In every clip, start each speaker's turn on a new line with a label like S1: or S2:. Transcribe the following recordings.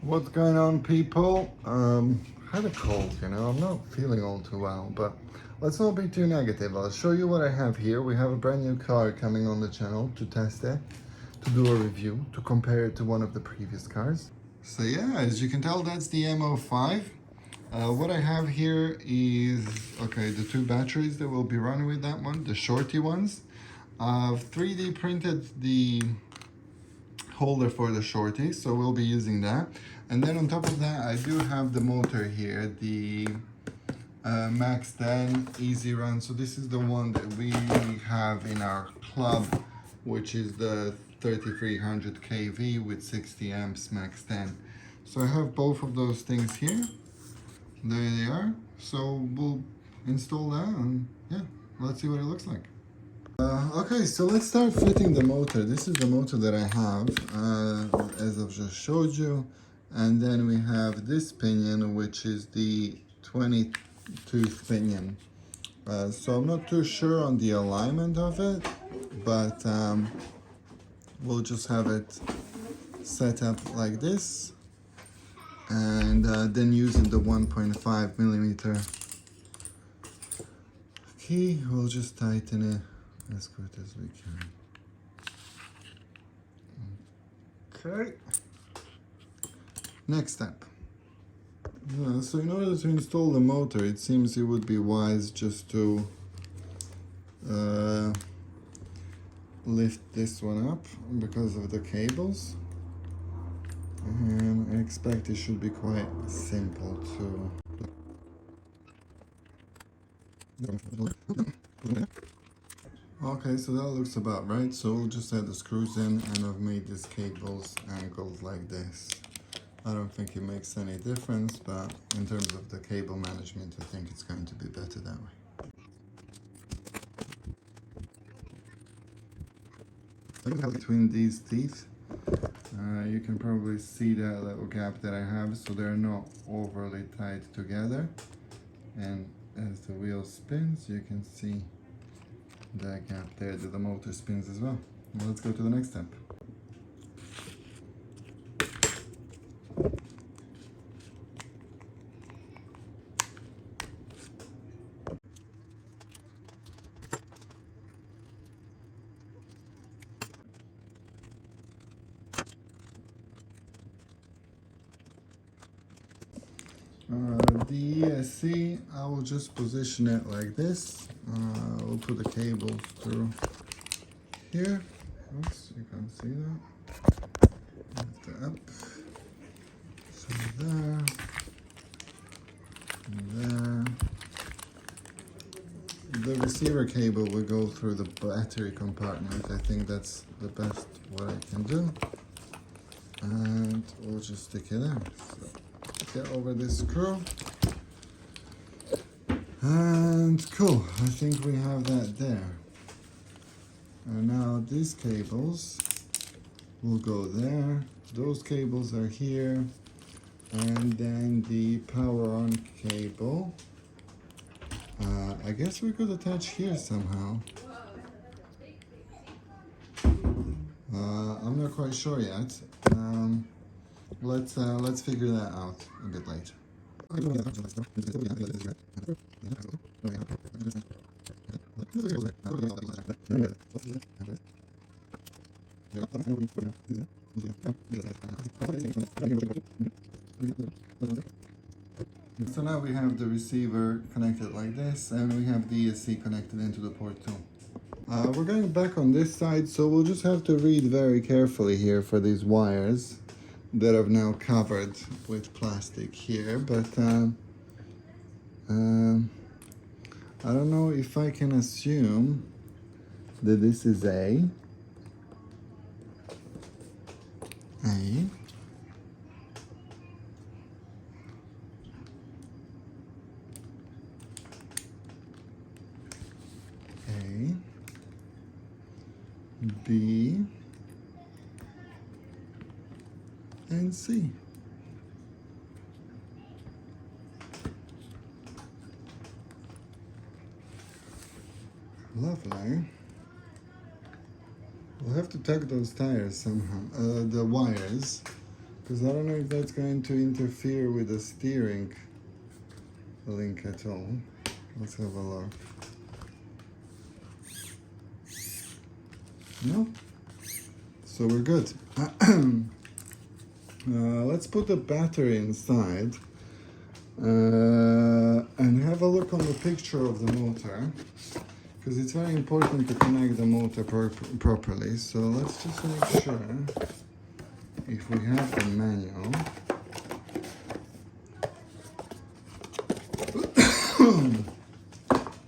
S1: What's going on, people? Had a cold, I'm not feeling all too well, but let's not be too negative. I'll show you what I have here. We have a brand new car coming on the channel to test it, to do a review, to compare it to one of the previous cars. So yeah, as you can tell, that's the M-05. What I have here is, okay, the two batteries that will be running with that one, the shorty ones. I've 3D printed the holder for the shorty, so we'll be using that. And then on top of that, I do have the motor here, the Max 10 Easy Run. So this is the one that we have in our club, which is the 3300 kV with 60 amps Max 10. So I have both of those things here. There they are. So we'll install that and yeah, let's see what it looks like. Okay, so let's start fitting the motor. This is the motor that I have, as I've just showed you. And then we have this pinion, which is the 20-tooth pinion. So I'm not too sure on the alignment of it, but we'll just have it set up like this. And then using the 1.5 millimeter key, we'll just tighten it as good as we can. Okay. Next step. So in order to install the motor, it seems it would be wise just to lift this one up because of the cables. And I expect it should be quite simple to... Okay, so that looks about right. So we'll just add the screws in, and I've made these cables angled like this. I don't think it makes any difference, but in terms of the cable management, I think it's going to be better that way. Between these teeth, you can probably see that little gap that I have, so they're not overly tight together. And as the wheel spins, you can see that gap there that the motor spins as well. Well, let's go to the next step. The ESC, I will just position it like this. We'll put the cables through here. Oops, you can't see that. Lift it up. So there. And there. The receiver cable will go through the battery compartment. I think that's the best what I can do. And we'll just stick it there. So get over this screw. And cool, I think we have that there. And now these cables will go there. Those cables are here. And then the power on cable. I guess we could attach here somehow. I'm not quite sure yet. Let's figure that out a bit later. So now we have the receiver connected like this, and we have the ESC connected into the port too. We're going back on this side, so we'll just have to read very carefully here for these wires that I've now covered with plastic here, but I don't know if I can assume that this is A, B, and C. Lovely. We'll have to tug those tires somehow, the wires, because I don't know if that's going to interfere with the steering link at all. Let's have a look. No? So we're good. Let's put the battery inside and have a look on the picture of the motor, because it's very important to connect the motor properly. So let's just make sure if we have the manual.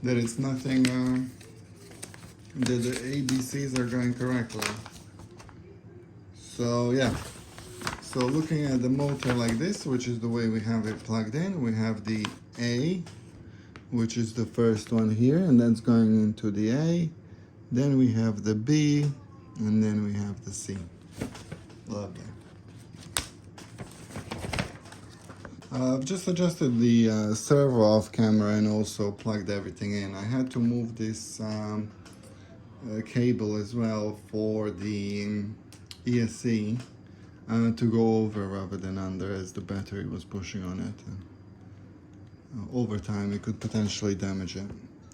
S1: That it's nothing, that the ABCs are going correctly. So yeah, so looking at the motor like this, which is the way we have it plugged in, we have the A, which is the first one here, and that's going into the A. Then we have the B, and then we have the C. Lovely. I've just adjusted the servo off camera and also plugged everything in. I had to move this cable as well for the ESC to go over rather than under, as the battery was pushing on it. And, over time it could potentially damage it.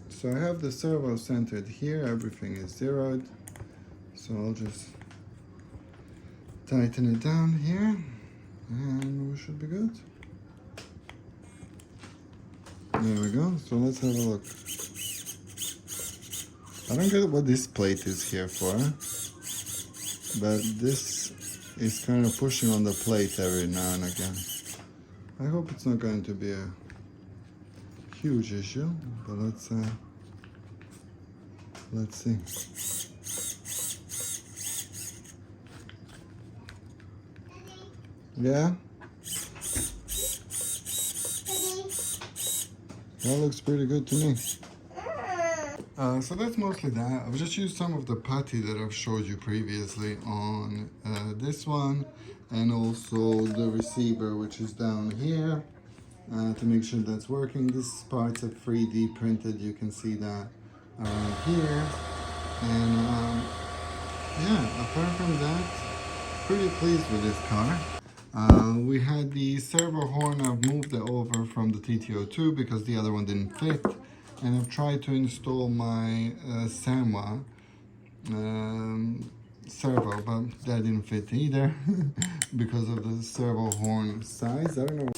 S1: So I have the servo centered here, everything is zeroed. So I'll just tighten it down here and we should be good. There we go, so let's have a look. I don't get what this plate is here for, but this is kind of pushing on the plate every now and again. I hope it's not going to be a huge issue, but let's see. Yeah? That looks pretty good to me. So that's mostly that. I've just used some of the putty that I've showed you previously on this one, and also the receiver, which is down here, to make sure that's working. This part's are 3D printed, you can see that around here. And yeah, apart from that, pretty pleased with this car. We had the servo horn. I've moved it over from the TT02 because the other one didn't fit, and I've tried to install my Sanwa servo, but that didn't fit either because of the servo horn size. I don't know.